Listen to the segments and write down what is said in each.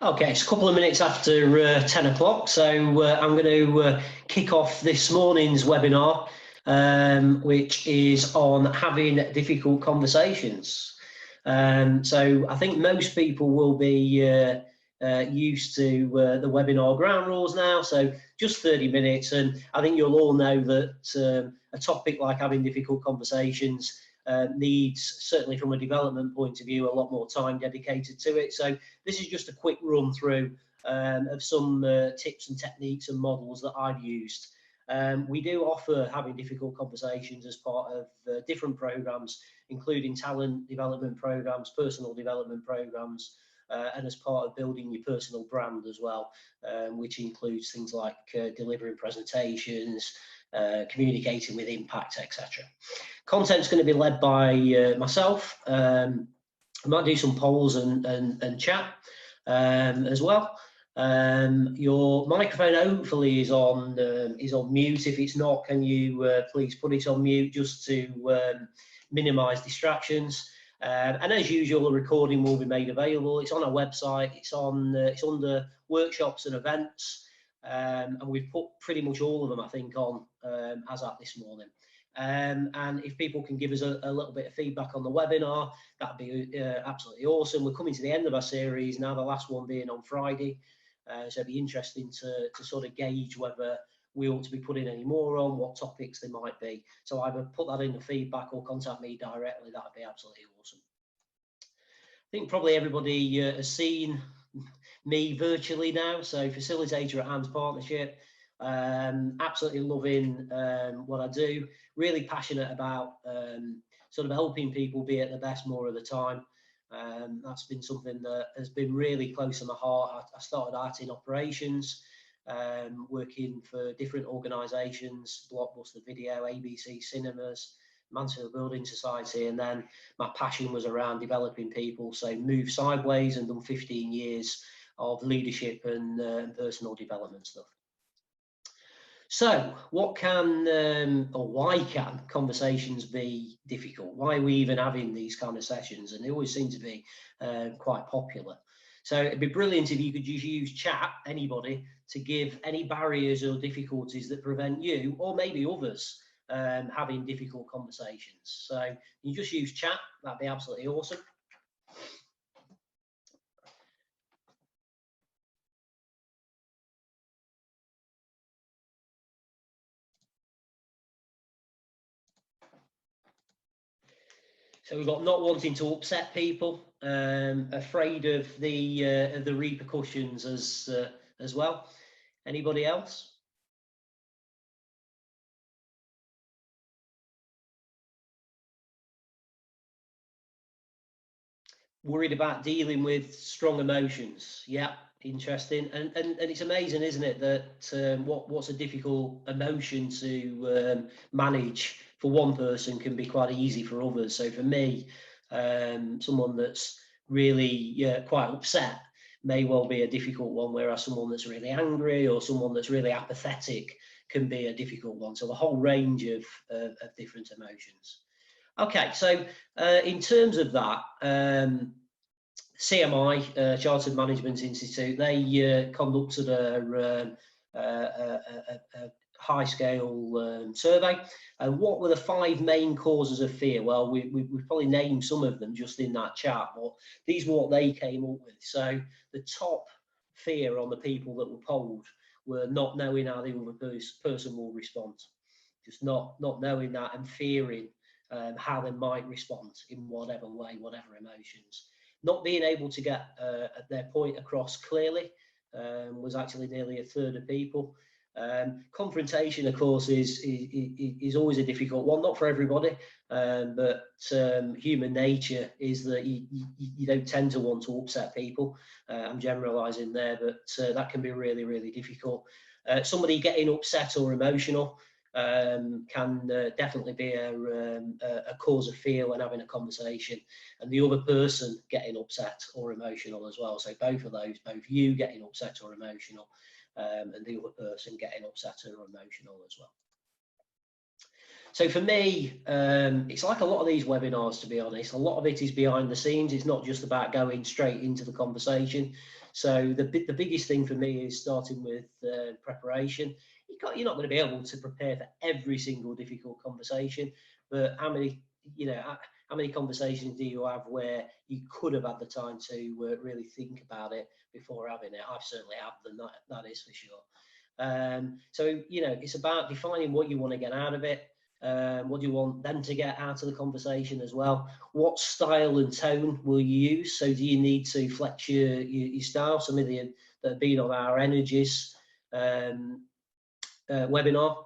Okay, it's a couple of minutes after 10 o'clock, so I'm going to kick off this morning's webinar, which is on having difficult conversations. So I think most people will be used to the webinar ground rules now, so just 30 minutes, and I think you'll all know that a topic like having difficult conversations needs, certainly from a development point of view, a lot more time dedicated to it. So this is just a quick run through of some tips and techniques and models that I've used. We do offer having difficult conversations as part of different programs, including talent development programs, personal development programs, and as part of building your personal brand as well, which includes things like delivering presentations, communicating with impact, etc. Content's going to be led by myself. I might do some polls and chat as well. Your microphone hopefully is on mute. If it's not, can you please put it on mute just to minimize distractions. And as usual, a recording will be made available. It's on our website. It's under workshops and events, and we've put pretty much all of them, I think, on as at this morning. And if people can give us a little bit of feedback on the webinar, that'd be absolutely awesome. We're coming to the end of our series now, the last one being on Friday, so it'd be interesting to sort of gauge whether we ought to be putting any more on, what topics they might be. So either put that in the feedback or contact me directly. That'd be absolutely awesome. I think probably everybody has seen me virtually now. So facilitator at Hands Partnership, absolutely loving what I do, really passionate about sort of helping people be at the best more of the time. That's been something that has been really close to my heart. I started out in operations, working for different organisations, Blockbuster Video, ABC Cinemas, Mansfield Building Society, and then my passion was around developing people, so moved sideways and done 15 years of leadership and personal development stuff. So what can or why can conversations be difficult? Why are we even having these kind of sessions? And they always seem to be quite popular. So it'd be brilliant if you could just use chat, anybody, to give any barriers or difficulties that prevent you, or maybe others, having difficult conversations. So you just use chat, that'd be absolutely awesome. So we've got not wanting to upset people, afraid of the repercussions as well. Anybody else? Worried about dealing with strong emotions. Yeah, interesting. And it's amazing, isn't it, that what's a difficult emotion to manage for one person can be quite easy for others. So for me, someone that's really quite upset may well be a difficult one, whereas someone that's really angry or someone that's really apathetic can be a difficult one. So a whole range of different emotions. Okay, so in terms of that, CMI, Chartered Management Institute, they conducted a high-scale survey. And what were the 5 main causes of fear? Well, we've probably named some of them just in that chat, but these were what they came up with. So the top fear on the people that were polled were not knowing how the other person will respond, just not knowing that and fearing how they might respond in whatever way, whatever emotions. Not being able to get their point across clearly was actually nearly a third of people. Confrontation, of course, is always a difficult one, not for everybody, but human nature is that you don't tend to want to upset people. I'm generalising there, but that can be really, really difficult. Somebody getting upset or emotional can definitely be a cause of fear when having a conversation, and the other person getting upset or emotional as well. So both of those, both you getting upset or emotional, and the other person getting upset or emotional as well. So for me, it's like a lot of these webinars, to be honest. A lot of it is behind the scenes. It's not just about going straight into the conversation. So the biggest thing for me is starting with preparation. You're not going to be able to prepare for every single difficult conversation, but how many conversations do you have where you could have had the time to really think about it before having it? I've certainly had them, that is for sure. So, it's about defining what you want to get out of it. What do you want them to get out of the conversation as well? What style and tone will you use? So do you need to flex your style? Some of you that have been on our Energies webinar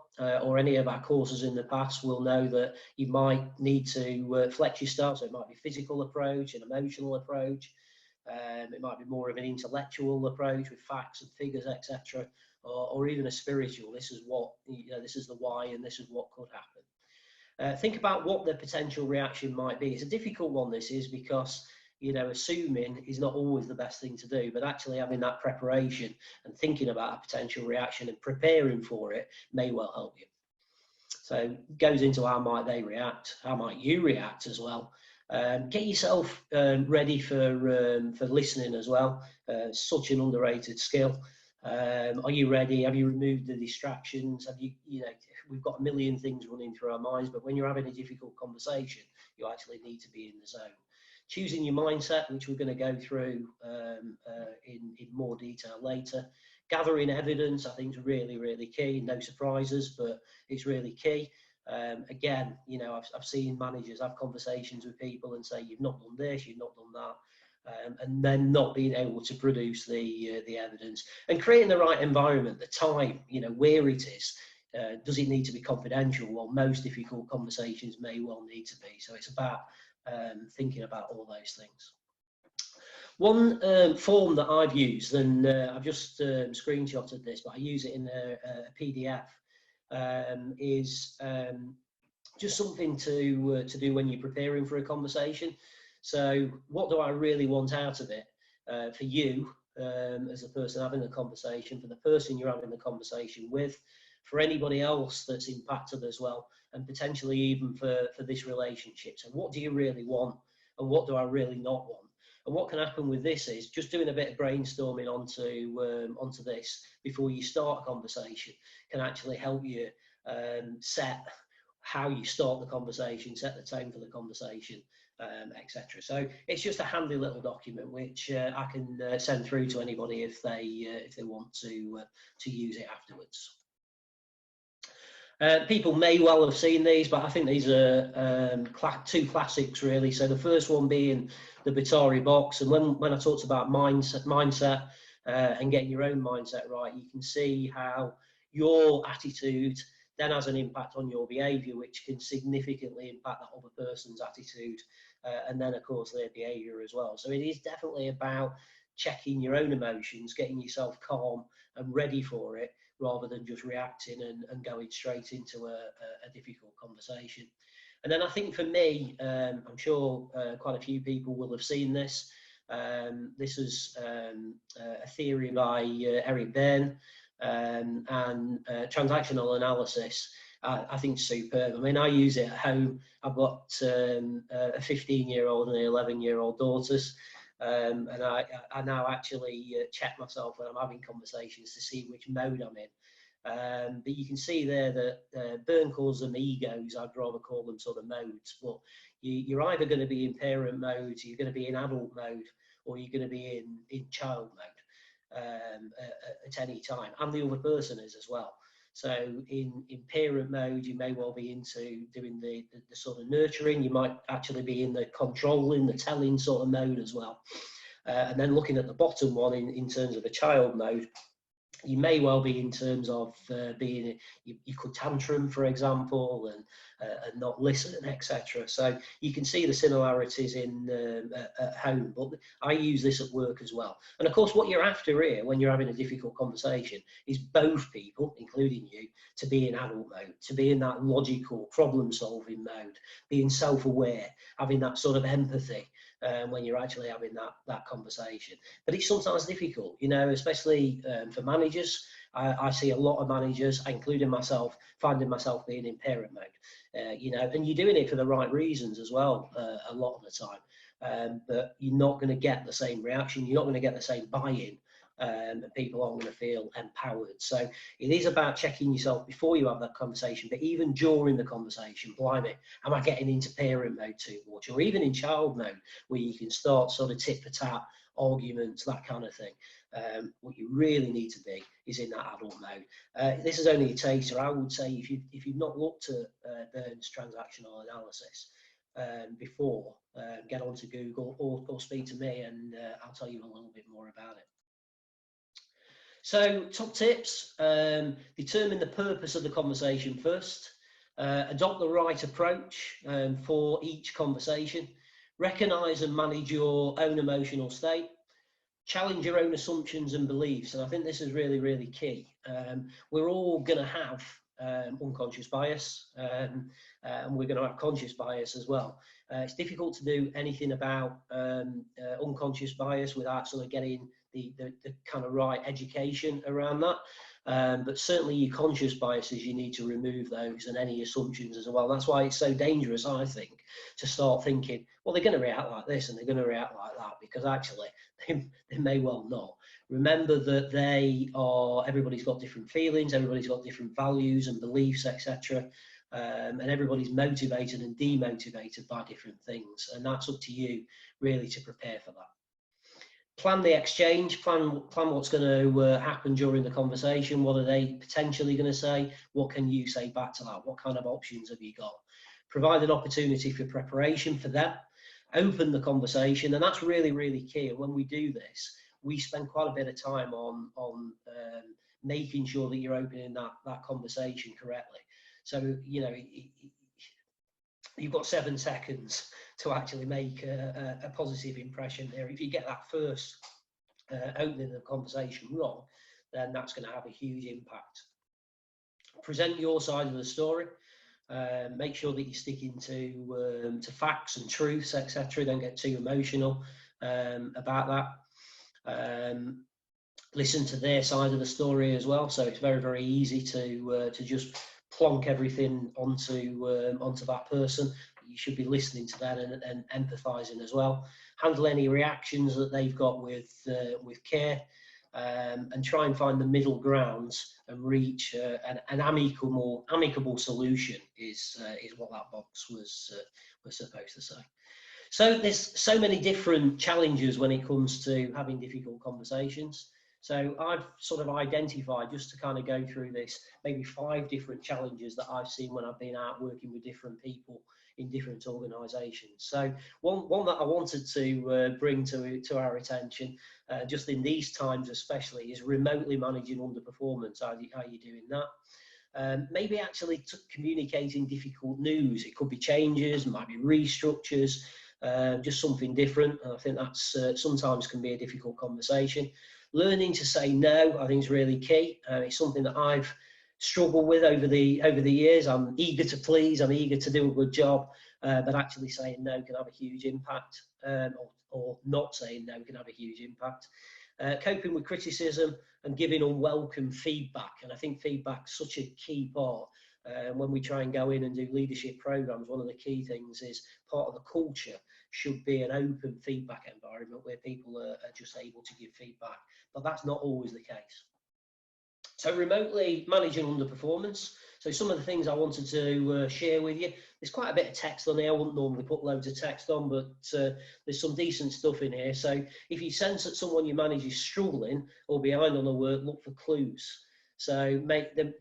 or any of our courses in the past will know that you might need to flex your style. So it might be physical approach, an emotional approach. It might be more of an intellectual approach with facts and figures, etc., or even a spiritual. This is what, this is the why, and this is what could happen. Think about what the potential reaction might be. It's a difficult one, this is, because assuming is not always the best thing to do, but actually having that preparation and thinking about a potential reaction and preparing for it may well help you. So it goes into how might they react, how might you react as well. Get yourself ready for listening as well. Such an underrated skill. Are you ready? Have you removed the distractions? Have you, we've got a million things running through our minds, but when you're having a difficult conversation, you actually need to be in the zone. Choosing your mindset, which we're going to go through in more detail later. Gathering evidence, I think, is really, really key. No surprises, but it's really key. Again, I've seen managers have conversations with people and say, you've not done this, you've not done that. And then not being able to produce the evidence, and creating the right environment, the time, where it is. Does it need to be confidential? Well, most difficult conversations may well need to be. So it's about thinking about all those things. One form that I've used, and I've just screenshotted this, but I use it in a PDF, is just something to do when you're preparing for a conversation. So what do I really want out of it for you as a person having the conversation, for the person you're having the conversation with, for anybody else that's impacted as well, and potentially even for this relationship. So what do you really want, and what do I really not want? And what can happen with this is just doing a bit of brainstorming onto this before you start a conversation can actually help you set how you start the conversation, set the tone for the conversation, etc. So it's just a handy little document which I can send through to anybody if they want to use it afterwards. People may well have seen these, but I think these are two classics really. So the first one being the Batari box, and when I talked about mindset and getting your own mindset right, you can see how your attitude then has an impact on your behaviour, which can significantly impact that other person's attitude, and then of course their behaviour as well. So it is definitely about checking your own emotions, getting yourself calm and ready for it, rather than just reacting and going straight into a difficult conversation. And then I think for me, I'm sure quite a few people will have seen this. This is a theory by Eric Berne, and transactional analysis. I think superb. I mean, I use it at home. I've got a 15-year-old and an 11-year-old daughters. And I now actually check myself when I'm having conversations to see which mode I'm in. But you can see there that Berne calls them egos. I'd rather call them sort of modes. But you're either going to be in parent mode, you're going to be in adult mode, or you're going to be in child mode at any time. And the other person is as well. So in parent mode, you may well be into doing the sort of nurturing. You might actually be in the controlling, the telling sort of mode as well. And then looking at the bottom one in terms of a child mode, you may well be in terms of you could tantrum, for example, and not listen, etc. So you can see the similarities in at home, but I use this at work as well. And of course, what you're after here when you're having a difficult conversation is both people, including you, to be in adult mode, to be in that logical problem-solving mode, being self-aware, having that sort of empathy, when you're actually having that conversation. But it's sometimes difficult, you know, especially for managers. I see a lot of managers, including myself, finding myself being in parent mode, you know, and you're doing it for the right reasons as well, a lot of the time. But you're not going to get the same reaction. You're not going to get the same buy-in. And people aren't going to feel empowered. So it is about checking yourself before you have that conversation, but even during the conversation, blimey, am I getting into parent mode too much? Or even in child mode, where you can start sort of tit for tat arguments, that kind of thing. What you really need to be is in that adult mode. This is only a taster. I would say if you've not looked at Bern's transactional analysis before, get onto Google or speak to me, and I'll tell you a little bit more about it. So, top tips: determine the purpose of the conversation first. Adopt the right approach for each conversation. Recognise and manage your own emotional state. Challenge your own assumptions and beliefs, and I think this is really, really key. We're all going to have unconscious bias, and we're going to have conscious bias as well. It's difficult to do anything about unconscious bias without sort of getting the kind of right education around that. But certainly your conscious biases, you need to remove those and any assumptions as well. That's why it's so dangerous, I think, to start thinking, well, they're going to react like this and they're going to react like that, because actually they may well not. Remember that everybody's got different feelings, everybody's got different values and beliefs, etc. And everybody's motivated and demotivated by different things. And that's up to you really to prepare for that. Plan the exchange, plan what's going to happen during the conversation. What are they potentially going to say? What can you say back to that? What kind of options have you got? Provide an opportunity for preparation for that. Open the conversation, and that's really, really key. And when we do this, we spend quite a bit of time on making sure that you're opening that conversation correctly. So, you know, you've got 7 seconds to actually make a positive impression there. If you get that first opening the conversation wrong, then that's going to have a huge impact. Present your side of the story. Make sure that you're sticking to facts and truths, etc. Don't get too emotional about that. Listen to their side of the story as well. So it's very, very easy to just plonk everything onto that person. You should be listening to that and empathizing as well. Handle any reactions that they've got with care, and try and find the middle grounds and reach an amicable solution is what that box was supposed to say. So there's so many different challenges when it comes to having difficult conversations. So I've sort of identified, just to kind of go through this, maybe 5 different challenges that I've seen when I've been out working with different people in different organisations. So one that I wanted to bring to our attention, just in these times especially, is remotely managing underperformance. How are you doing that? Maybe actually communicating difficult news. It could be changes, it might be restructures, just something different. And I think that's sometimes can be a difficult conversation. Learning to say no, I think, is really key. It's something that I've struggled with over the years. I'm eager to please, I'm eager to do a good job, but actually saying no can have a huge impact, or not saying no can have a huge impact. Coping with criticism and giving unwelcome feedback, and I think feedback's such a key part. When we try and go in and do leadership programs, one of the key things is part of the culture should be an open feedback environment where people are just able to give feedback, but that's not always the case. So remotely managing underperformance. So some of the things I wanted to share with you, there's quite a bit of text on here. I wouldn't normally put loads of text on, but there's some decent stuff in here. So if you sense that someone you manage is struggling or behind on the work, look for clues. So make them,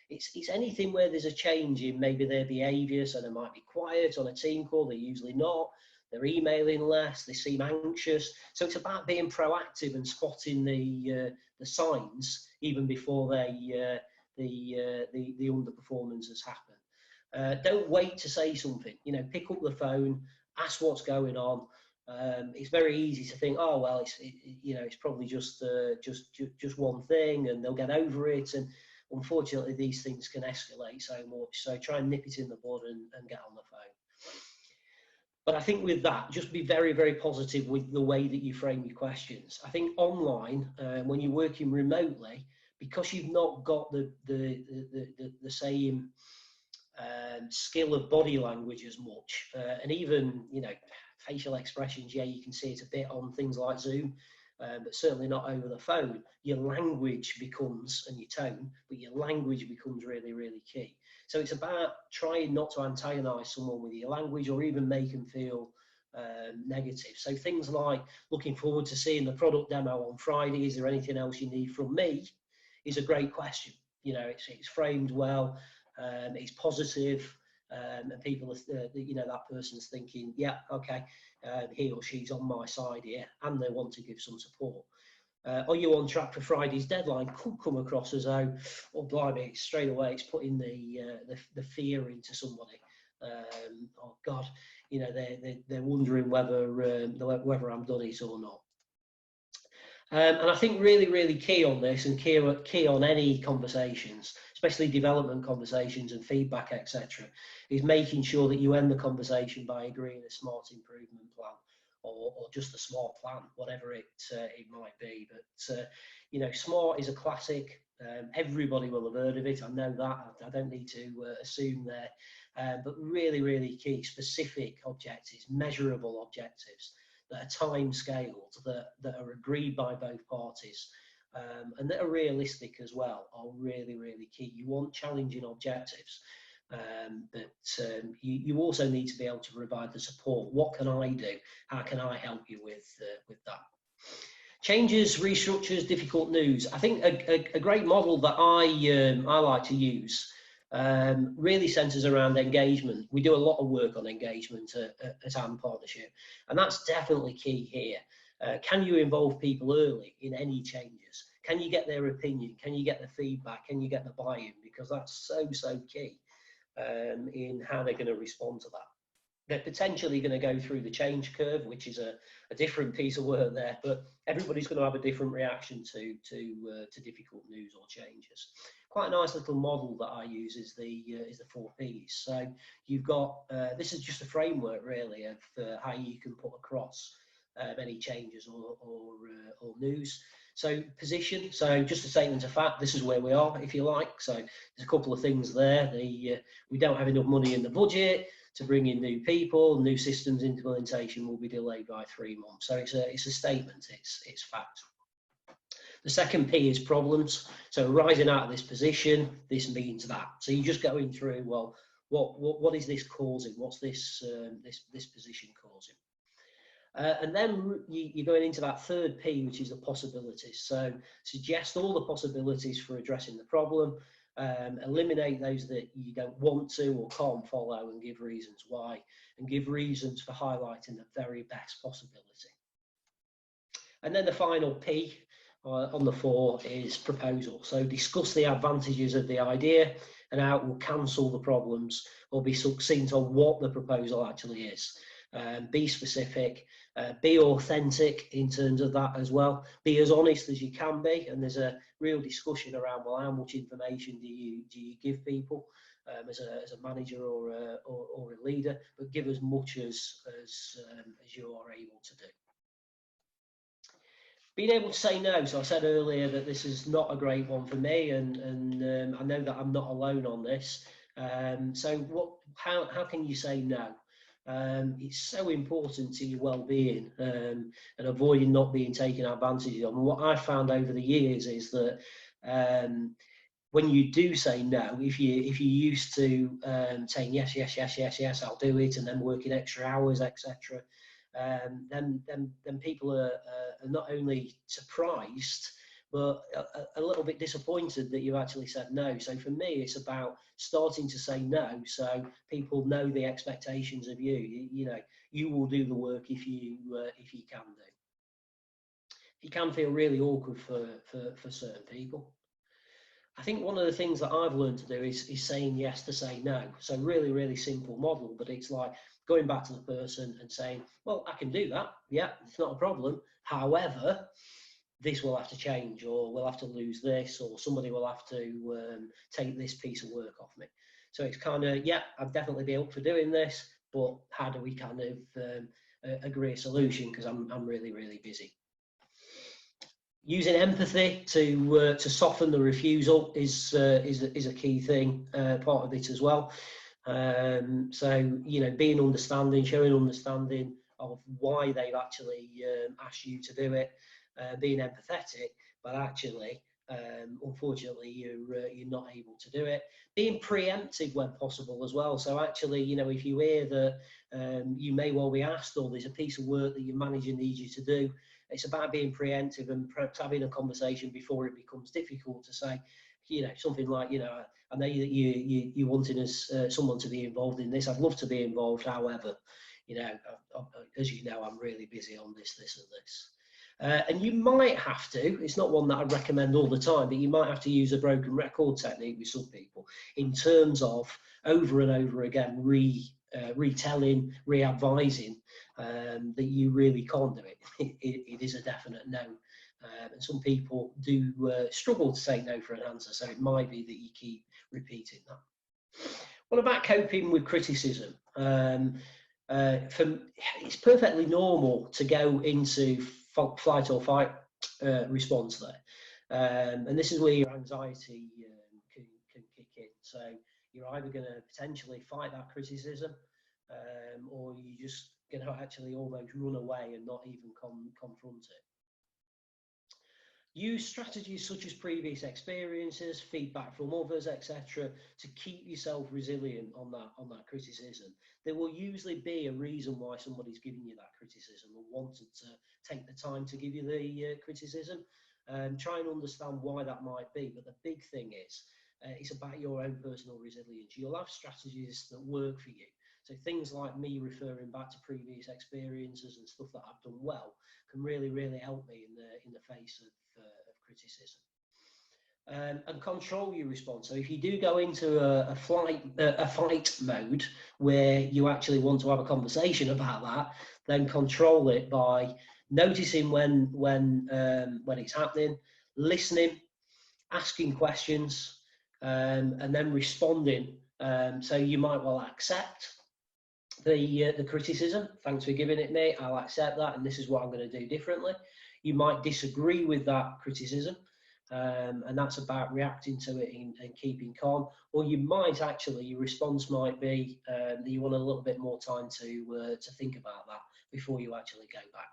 it's anything where there's a change in maybe their behaviour. So they might be quiet on a team call, they're usually not. They're emailing less, they seem anxious. So it's about being proactive and spotting the signs even before the underperformance has happened. Don't wait to say something. You know, pick up the phone, ask what's going on. It's very easy to think, oh well, it's probably just one thing, and they'll get over it. And unfortunately, these things can escalate so much. So try and nip it in the bud and get on the phone. But I think with that, just be very, very positive with the way that you frame your questions. I think online, when you're working remotely, because you've not got the same skill of body language as much, and even, you know, facial expressions, yeah, you can see it a bit on things like Zoom, but certainly not over the phone. Your language becomes, and your tone, but your language becomes really, really key. So it's about trying not to antagonize someone with your language or even make them feel negative. So things like, looking forward to seeing the product demo on Friday, is there anything else you need from me, is a great question. You know, it's framed well, it's positive, and people are, you know, that person's thinking, yeah, okay, he or she's on my side here, and they want to give some support. Are you on track for Friday's deadline? Could come across as though, oh blimey, straight away it's putting the fear into somebody. Oh God, you know, they're wondering whether I'm done it or not. And I think really, really key on this, and key on any conversations, especially development conversations and feedback, etc., is making sure that you end the conversation by agreeing a smart improvement plan, or just a smart plan, whatever it might be. But you know, SMART is a classic. Everybody will have heard of it. I know that. I don't need to assume there. But really, really key: specific objectives, measurable objectives that are time scaled, that are agreed by both parties, and that are realistic as well, are really, really key. You want challenging objectives, but you also need to be able to provide the support. What can I do? How can I help you with that? Changes, restructures, difficult news. I think a great model that I like to use really centres around engagement. We do a lot of work on engagement at AND Partnership, and that's definitely key here. Can you involve people early in any changes? Can you get their opinion? Can you get the feedback? Can you get the buy-in? Because that's so key in how they're going to respond to that. They're potentially going to go through the change curve, which is a different piece of work there, but everybody's going to have a different reaction to difficult news or changes. Quite a nice little model that I use is the 4 Ps. So you've got, this is just a framework really of how you can put across any changes or news. So position, so just a statement of fact, this is where we are, if you like. So there's a couple of things there. We don't have enough money in the budget to bring in new people. New systems implementation will be delayed by 3 months. So it's a statement, it's fact. The second P is problems. So rising out of this position, this means that. So you're just going through, well, what is this causing? What's this position causing? And then you're going into that third P, which is the possibilities. So suggest all the possibilities for addressing the problem. Eliminate those that you don't want to or can't follow, and give reasons why, and give reasons for highlighting the very best possibility. And then the final P on the 4 is proposal. So discuss the advantages of the idea and how it will cancel the problems, or be succinct on what the proposal actually is. Be specific, be authentic in terms of that as well. Be as honest as you can be, and there's a real discussion around, well, how much information do you give people as a manager or a leader, but give as much as you are able to do. Being able to say no. So I said earlier that this is not a great one for me, and I know that I'm not alone on this. So how can you say no? It's so important to your well-being, and avoiding not being taken advantage of. And what I've found over the years is that when you do say no, if you're used to saying yes, I'll do it, and then working extra hours, etc., then people are not only surprised, but a little bit disappointed that you actually said no. So for me, it's about starting to say no, so people know the expectations of you. You know, you will do the work if you can do. It can feel really awkward for certain people. I think one of the things that I've learned to do is saying yes to say no. So really, really simple model, but it's like going back to the person and saying, well, I can do that. Yeah, it's not a problem. However, this will have to change, or we'll have to lose this, or somebody will have to take this piece of work off me. So it's kind of, yeah, I'd definitely be up for doing this, but how do we kind of agree a solution, because I'm really, really busy. Using empathy to soften the refusal is a key thing, part of it as well. So, you know, being understanding, showing understanding of why they've actually asked you to do it, being empathetic, but actually, unfortunately, you're not able to do it. Being preemptive when possible as well. So actually, you know, if you hear that you may well be asked, or there's a piece of work that your manager needs you to do, it's about being preemptive and perhaps having a conversation before it becomes difficult to say, you know, something like, you know, I know that you wanting us someone to be involved in this. I'd love to be involved. However, you know, as you know, I'm really busy on this, and this. And you might have to, it's not one that I recommend all the time, but you might have to use a broken record technique with some people in terms of over and over again retelling, re-advising that you really can't do it. It is a definite no. And some people do struggle to say no for an answer, so it might be that you keep repeating that. What about coping with criticism? It's perfectly normal to go into flight or fight response there. And this is where your anxiety can kick in. So you're either going to potentially fight that criticism, or you're just going to actually almost run away and not even confront it. Use strategies such as previous experiences, feedback from others, etc., to keep yourself resilient on that criticism. There will usually be a reason why somebody's giving you that criticism or wanted to take the time to give you the criticism. Try and understand why that might be. But the big thing is, it's about your own personal resilience. You'll have strategies that work for you. So things like me referring back to previous experiences and stuff that I've done well can really, really help me in the face of criticism. And control your response. So if you do go into a fight mode where you actually want to have a conversation about that, then control it by noticing when it's happening, listening, asking questions, and then responding. So you might well accept the criticism. Thanks for giving it me. I'll accept that, and this is what I'm going to do differently. You might disagree with that criticism, and that's about reacting to it and keeping calm. Or you might actually, your response might be that you want a little bit more time to think about that before you actually go back.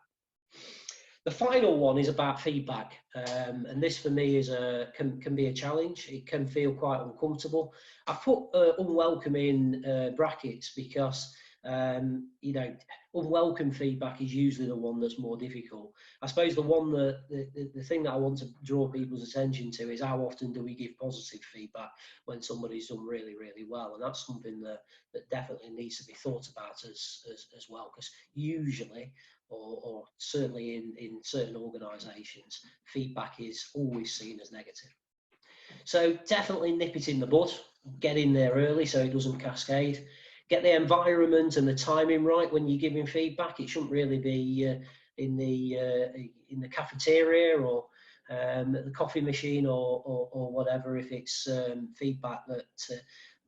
The final one is about feedback, and this for me is can be a challenge. It can feel quite uncomfortable. I put unwelcome in brackets because you know, unwelcome feedback is usually the one that's more difficult. I suppose the one that the thing that I want to draw people's attention to is how often do we give positive feedback when somebody's done really, really well, and that's something that definitely needs to be thought about as well, because usually, or certainly in certain organisations, feedback is always seen as negative. So definitely nip it in the bud, get in there early so it doesn't cascade. Get the environment and the timing right when you're giving feedback. It shouldn't really be in the cafeteria or at the coffee machine or whatever. If it's feedback that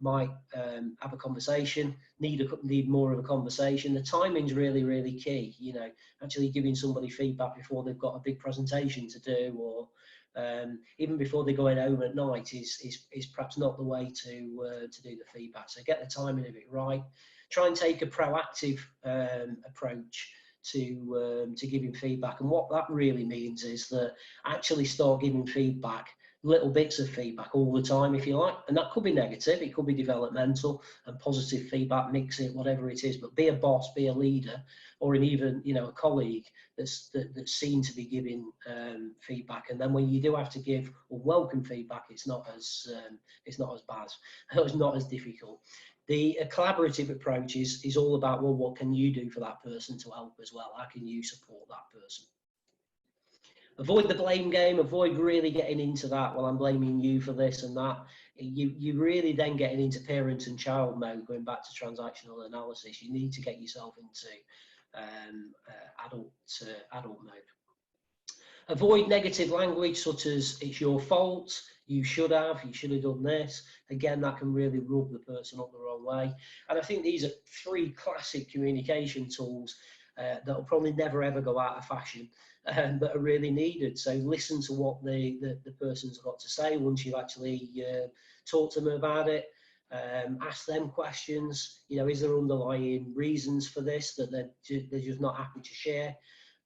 might have a conversation, need more of a conversation. The timing's really, really key. You know, actually giving somebody feedback before they've got a big presentation to do, or even before they're going home at night is perhaps not the way to do the feedback. So get the timing of it right. Try and take a proactive approach to giving feedback. And what that really means is that actually start giving feedback, little bits of feedback all the time, if you like. And that could be negative, it could be developmental, and positive feedback, mix it, whatever it is. But be a boss, be a leader, or even, you know, a colleague that's seen to be giving feedback. And then when you do have to give unwelcome feedback, it's not as bad, it's not as difficult. The collaborative approach is all about, well, what can you do for that person to help as well? How can you support that person? Avoid the blame game. Avoid really getting into that, well, I'm blaming you for this and that. You really then getting into parent and child mode, going back to transactional analysis. You need to get yourself into adult mode. Avoid negative language such as "it's your fault," you should have done this. Again, that can really rub the person up the wrong way. And I think these are 3 classic communication tools that will probably never ever go out of fashion, but are really needed. So listen to what the person's got to say once you've actually talked to them about it. Ask them questions. You know, is there underlying reasons for this that they're just not happy to share?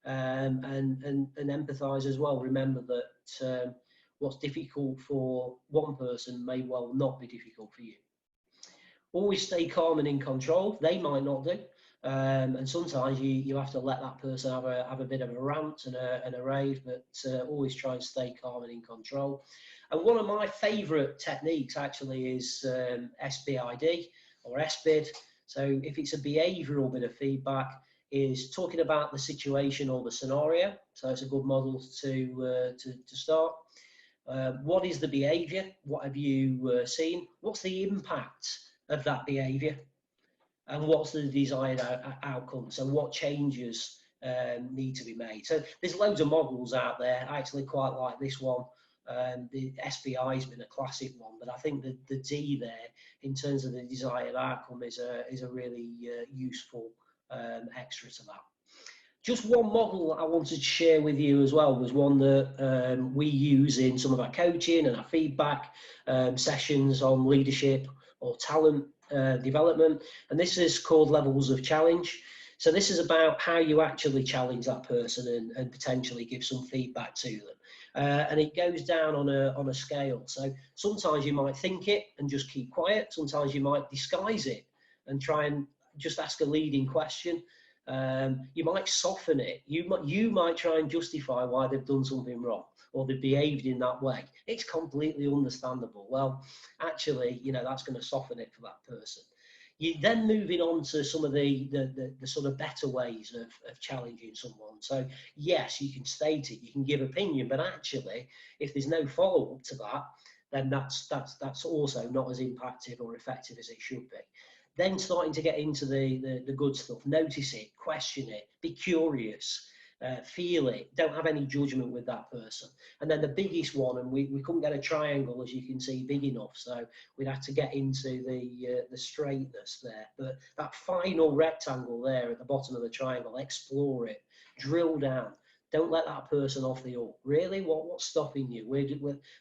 And empathise as well. Remember that what's difficult for one person may well not be difficult for you. Always stay calm and in control. They might not do. And sometimes you have to let that person have a bit of a rant and a rave, but always try and stay calm and in control. And one of my favourite techniques actually is SBID or SBID. So if it's a behavioural bit of feedback, is talking about the situation or the scenario. So it's a good model to start. What is the behaviour? What have you seen? What's the impact of that behaviour? And what's the desired outcome? So what changes need to be made? So there's loads of models out there. I actually quite like this one. The SBI has been a classic one, but I think the D there, in terms of the desired outcome, is a really useful extra to that. Just one model I wanted to share with you as well was one that we use in some of our coaching and our feedback sessions on leadership or talent development, and this is called Levels of Challenge. So this is about how you actually challenge that person and potentially give some feedback to them. And it goes down on a scale. So sometimes you might think it and just keep quiet. Sometimes you might disguise it and try and just ask a leading question. You might soften it. You might try and justify why they've done something wrong or they've behaved in that way. It's completely understandable. Well, actually, you know, that's going to soften it for that person. You then moving on to some of the sort of better ways of challenging someone. So yes, you can state it, you can give opinion, but actually, if there's no follow-up to that, then that's also not as impactful or effective as it should be. Then starting to get into the good stuff. Notice it, question it, be curious, feel it, don't have any judgment with that person. And then the biggest one, and we couldn't get a triangle, as you can see, big enough, so we'd have to get into the straightness there. But that final rectangle there at the bottom of the triangle, explore it, drill down. Don't let that person off the hook. Really, what's stopping you?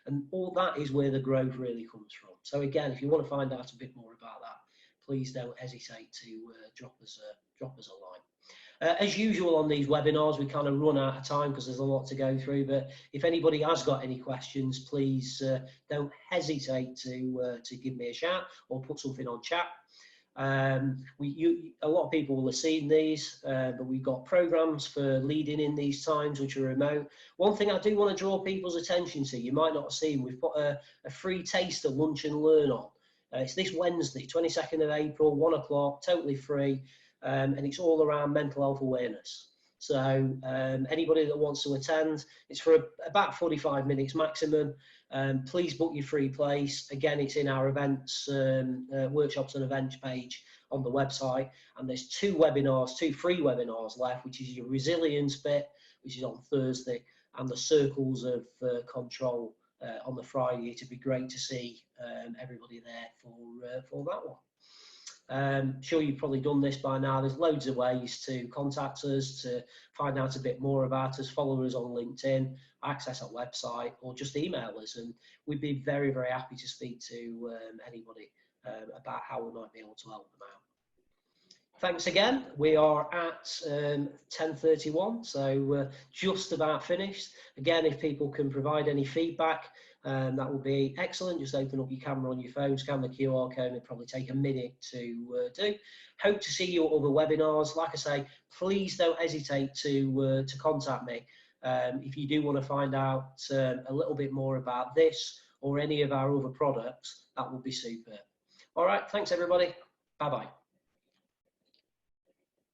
And all that is where the growth really comes from. So again, if you want to find out a bit more about that, please don't hesitate to drop us a line. As usual on these webinars, we kind of run out of time because there's a lot to go through. But if anybody has got any questions, please don't hesitate to give me a shout or put something on chat. A lot of people will have seen these, but we've got programs for leading in these times which are remote. One thing I do want to draw people's attention to, you might not have seen, we've put a free taster lunch and learn on. It's this Wednesday, 22nd of April, 1 o'clock, totally free, and it's all around mental health awareness. So anybody that wants to attend, it's for about 45 minutes maximum. Please book your free place. Again, it's in our events, workshops and events page on the website. And there's 2 free webinars left, which is your resilience bit, which is on Thursday, and the circles of control on the Friday. It'd be great to see everybody there for that one. Sure, you've probably done this by now. There's loads of ways to contact us, to find out a bit more about us. Follow us on LinkedIn, access our website, or just email us, and we'd be very, very happy to speak to anybody about how we might be able to help them out. Thanks again. We are at 10:31, so just about finished. Again, if people can provide any feedback, that would be excellent. Just open up your camera on your phone, scan the QR code, and it'll probably take a minute to do. Hope to see you at other webinars. Like I say, please don't hesitate to contact me if you do want to find out a little bit more about this or any of our other products. That would be super. All right, thanks everybody. Bye-bye.